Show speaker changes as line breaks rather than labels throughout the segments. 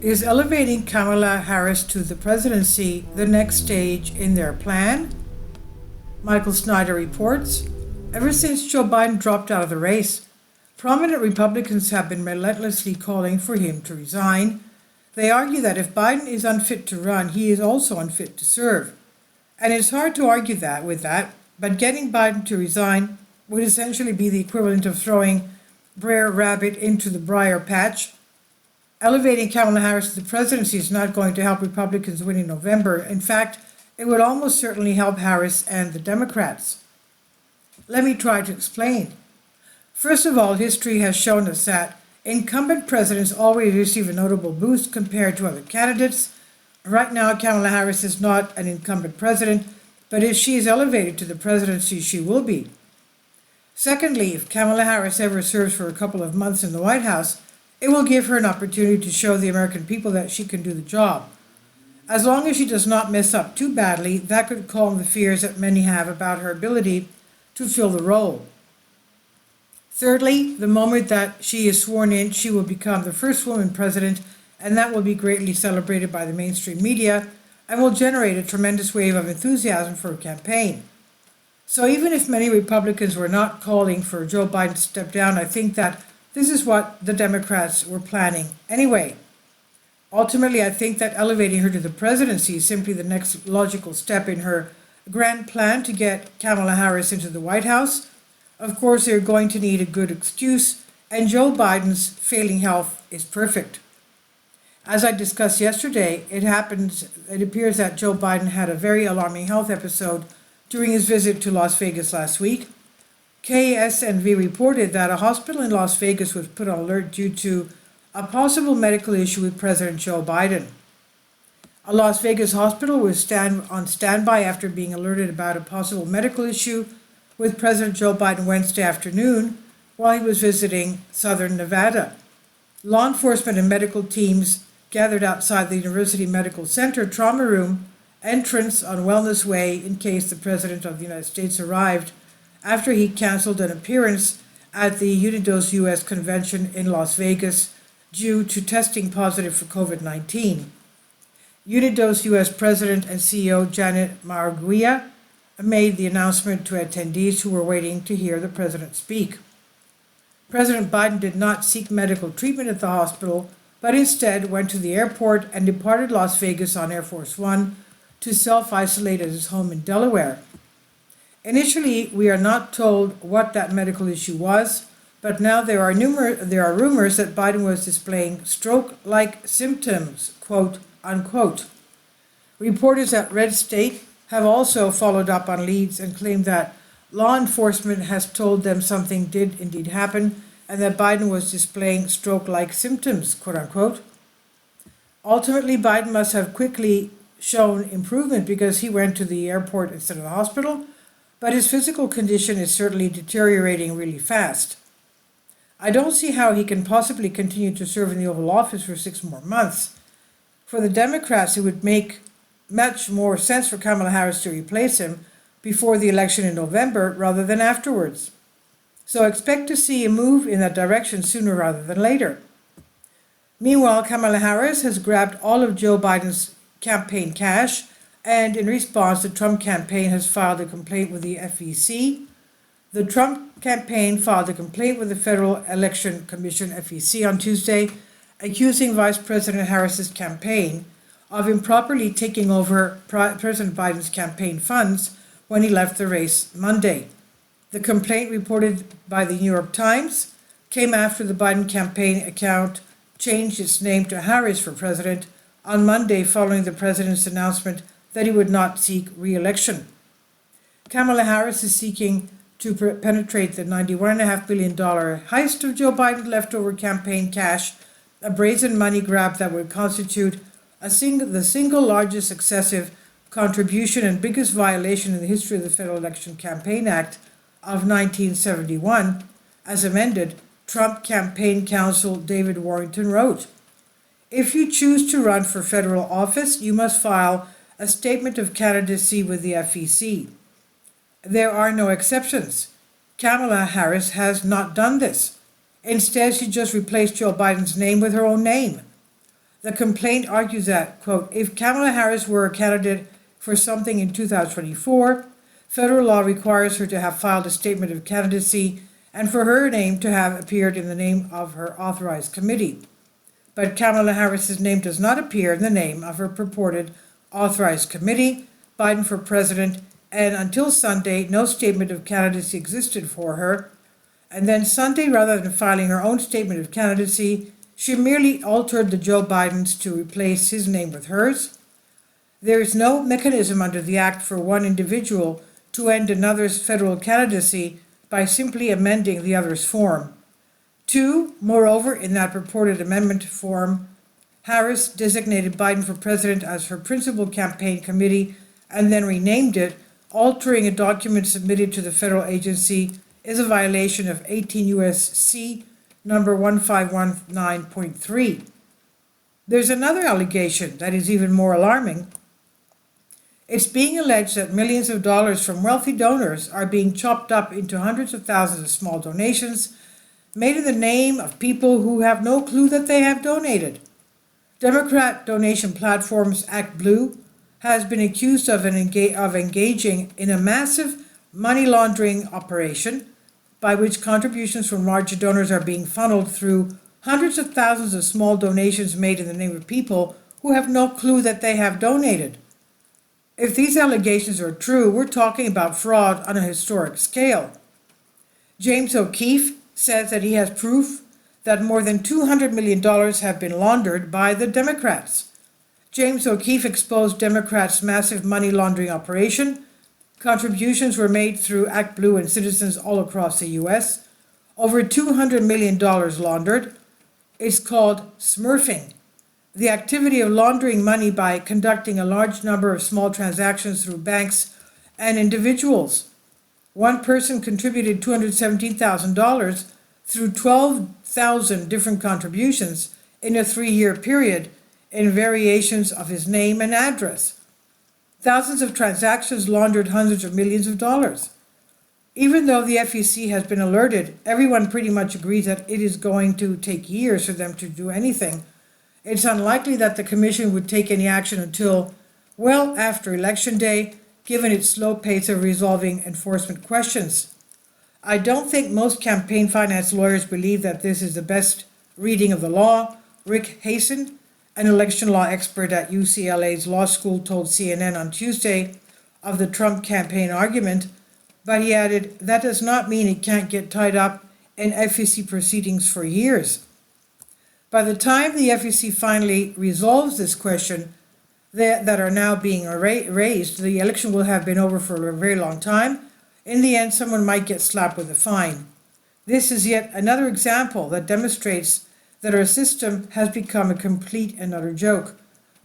Is elevating Kamala Harris to the presidency the next stage in their plan? Michael Snyder reports. Ever since Joe Biden dropped out of the race, prominent Republicans have been relentlessly calling for him to resign. They argue that if Biden is unfit to run, he is also unfit to serve. And it's hard to argue that with that, but getting Biden to resign would essentially be the equivalent of throwing Brer Rabbit into the briar patch. Elevating Kamala Harris to the presidency is not going to help Republicans win in November. In fact, it would almost certainly help Harris and the Democrats. Let me try to explain. First of all, history has shown us that incumbent presidents always receive a notable boost compared to other candidates. Right now, Kamala Harris is not an incumbent president, but if she is elevated to the presidency, she will be. Secondly, if Kamala Harris ever serves for a couple of months in the White House, it will give her an opportunity to show the American people that she can do the job. As long as she does not mess up too badly, that could calm the fears that many have about her ability to fill the role. Thirdly, the moment that she is sworn in, she will become the first woman president, and that will be greatly celebrated by the mainstream media and will generate a tremendous wave of enthusiasm for her campaign. So even if many Republicans were not calling for Joe Biden to step down, I think that this is what the Democrats were planning anyway. Ultimately, I think that elevating her to the presidency is simply the next logical step in her grand plan to get Kamala Harris into the White House. Of course, they're going to need a good excuse, and Joe Biden's failing health is perfect. As I discussed yesterday, it appears that Joe Biden had a very alarming health episode during his visit to Las Vegas last week. KSNV reported that a hospital in Las Vegas was put on alert due to a possible medical issue with President Joe Biden. A Las Vegas hospital was on standby after being alerted about a possible medical issue with President Joe Biden Wednesday afternoon while he was visiting southern Nevada. Law enforcement and medical teams gathered outside the University Medical Center trauma room entrance on Wellness Way in case the President of the United States arrived after he canceled an appearance at the Unidos U.S. convention in Las Vegas due to testing positive for COVID-19. Unidos U.S. President and CEO Janet Maraguia made the announcement to attendees who were waiting to hear the president speak. President Biden did not seek medical treatment at the hospital, but instead went to the airport and departed Las Vegas on Air Force One to self-isolate at his home in Delaware. Initially, we are not told what that medical issue was, but now there are rumors that Biden was displaying stroke-like symptoms, quote unquote. Reporters at Red State have also followed up on leads and claimed that law enforcement has told them something did indeed happen and that Biden was displaying stroke-like symptoms, quote unquote. Ultimately, Biden must have quickly shown improvement because he went to the airport instead of the hospital, but his physical condition is certainly deteriorating really fast. I don't see how he can possibly continue to serve in the Oval Office for 6 more months. For the Democrats, it would make much more sense for Kamala Harris to replace him before the election in November rather than afterwards. So expect to see a move in that direction sooner rather than later. Meanwhile, Kamala Harris has grabbed all of Joe Biden's campaign cash, and in response, the Trump campaign has filed a complaint with the FEC. The Trump campaign filed a complaint with the Federal Election Commission, FEC, on Tuesday, accusing Vice President Harris's campaign of improperly taking over President Biden's campaign funds when he left the race Monday. The complaint, reported by the New York Times, came after the Biden campaign account changed its name to Harris for President on Monday following the president's announcement that he would not seek re-election. Kamala Harris is seeking to penetrate the $91.5 billion heist of Joe Biden's leftover campaign cash, a brazen money grab that would constitute the single largest excessive contribution and biggest violation in the history of the Federal Election Campaign Act of 1971, as amended, Trump campaign counsel David Warrington wrote. If you choose to run for federal office, you must file a statement of candidacy with the FEC. There are no exceptions. Kamala Harris has not done this. Instead, she just replaced Joe Biden's name with her own name. The complaint argues that, quote, if Kamala Harris were a candidate for something in 2024, federal law requires her to have filed a statement of candidacy and for her name to have appeared in the name of her authorized committee. But Kamala Harris's name does not appear in the name of her purported authorized committee, Biden for president, and until Sunday, no statement of candidacy existed for her. And then Sunday, rather than filing her own statement of candidacy, she merely altered the Joe Biden's to replace his name with hers. There is no mechanism under the Act for one individual to end another's federal candidacy by simply amending the other's form. Two, moreover, in that purported amendment form, Harris designated Biden for president as her principal campaign committee and then renamed it. Altering a document submitted to the federal agency is a violation of 18 U.S.C. number 1519.3. There's another allegation that is even more alarming. It's being alleged that millions of dollars from wealthy donors are being chopped up into hundreds of thousands of small donations made in the name of people who have no clue that they have donated. Democrat donation platforms Act Blue has been accused of engaging in a massive money laundering operation by which contributions from larger donors are being funneled through hundreds of thousands of small donations made in the name of people who have no clue that they have donated. If these allegations are true, we're talking about fraud on a historic scale. James O'Keefe says that he has proof that more than $200 million have been laundered by the Democrats. James O'Keefe exposed Democrats' massive money laundering operation. Contributions were made through Act Blue and citizens all across the U.S. Over $200 million laundered. It's called smurfing, the activity of laundering money by conducting a large number of small transactions through banks and individuals. One person contributed $217,000 through 12,000 different contributions in a 3-year period in variations of his name and address. Thousands of transactions laundered hundreds of millions of dollars. Even though the FEC has been alerted, everyone pretty much agrees that it is going to take years for them to do anything. It's unlikely that the Commission would take any action until well after Election Day, given its slow pace of resolving enforcement questions. I don't think most campaign finance lawyers believe that this is the best reading of the law. Rick Hasen, an election law expert at UCLA's law school, told CNN on Tuesday of the Trump campaign argument, but he added, that does not mean it can't get tied up in FEC proceedings for years. By the time the FEC finally resolves this question that are now being raised, the election will have been over for a very long time. In the end, someone might get slapped with a fine. This is yet another example that demonstrates that our system has become a complete and utter joke.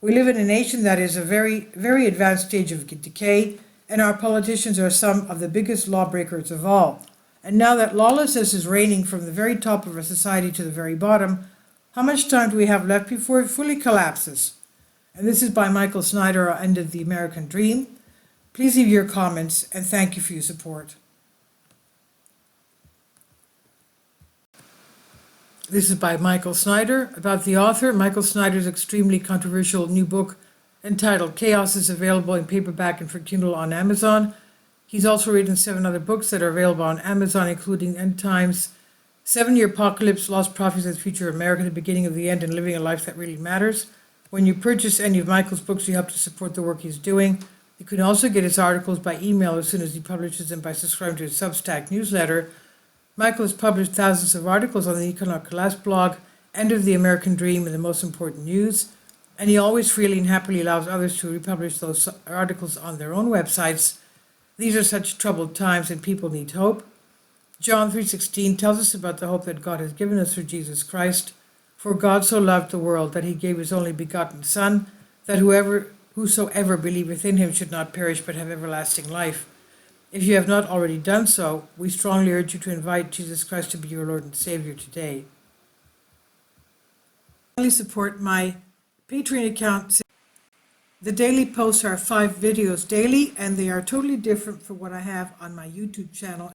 We live in a nation that is a very, very advanced stage of decay, and our politicians are some of the biggest lawbreakers of all. And now that lawlessness is reigning from the very top of our society to the very bottom, how much time do we have left before it fully collapses? And this is by Michael Snyder, End of the American Dream. Please leave your comments, and thank you for your support. This is by Michael Snyder. About the author, Michael Snyder's extremely controversial new book entitled Chaos is available in paperback and for Kindle on Amazon. He's also written 7 other books that are available on Amazon, including End Times, 7-Year Apocalypse, Lost Prophecies of the Future of America, The Beginning of the End, and Living a Life That Really Matters. When you purchase any of Michael's books, you help to support the work he's doing. You can also get his articles by email as soon as he publishes them by subscribing to his Substack newsletter. Michael has published thousands of articles on the Economic Collapse blog, End of the American Dream, and The Most Important News, and he always freely and happily allows others to republish those articles on their own websites. These are such troubled times and people need hope. John 3:16 tells us about the hope that God has given us through Jesus Christ. For God so loved the world that he gave his only begotten Son, that whosoever believeth in him should not perish but have everlasting life. If you have not already done so, we strongly urge you to invite Jesus Christ to be your Lord and Savior today. Finally, support my Patreon account. The daily posts are 5 videos daily, and they are totally different from what I have on my YouTube channel.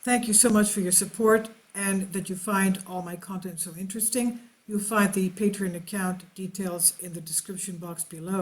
Thank you so much for your support and that you find all my content so interesting. You'll find the Patreon account details in the description box below.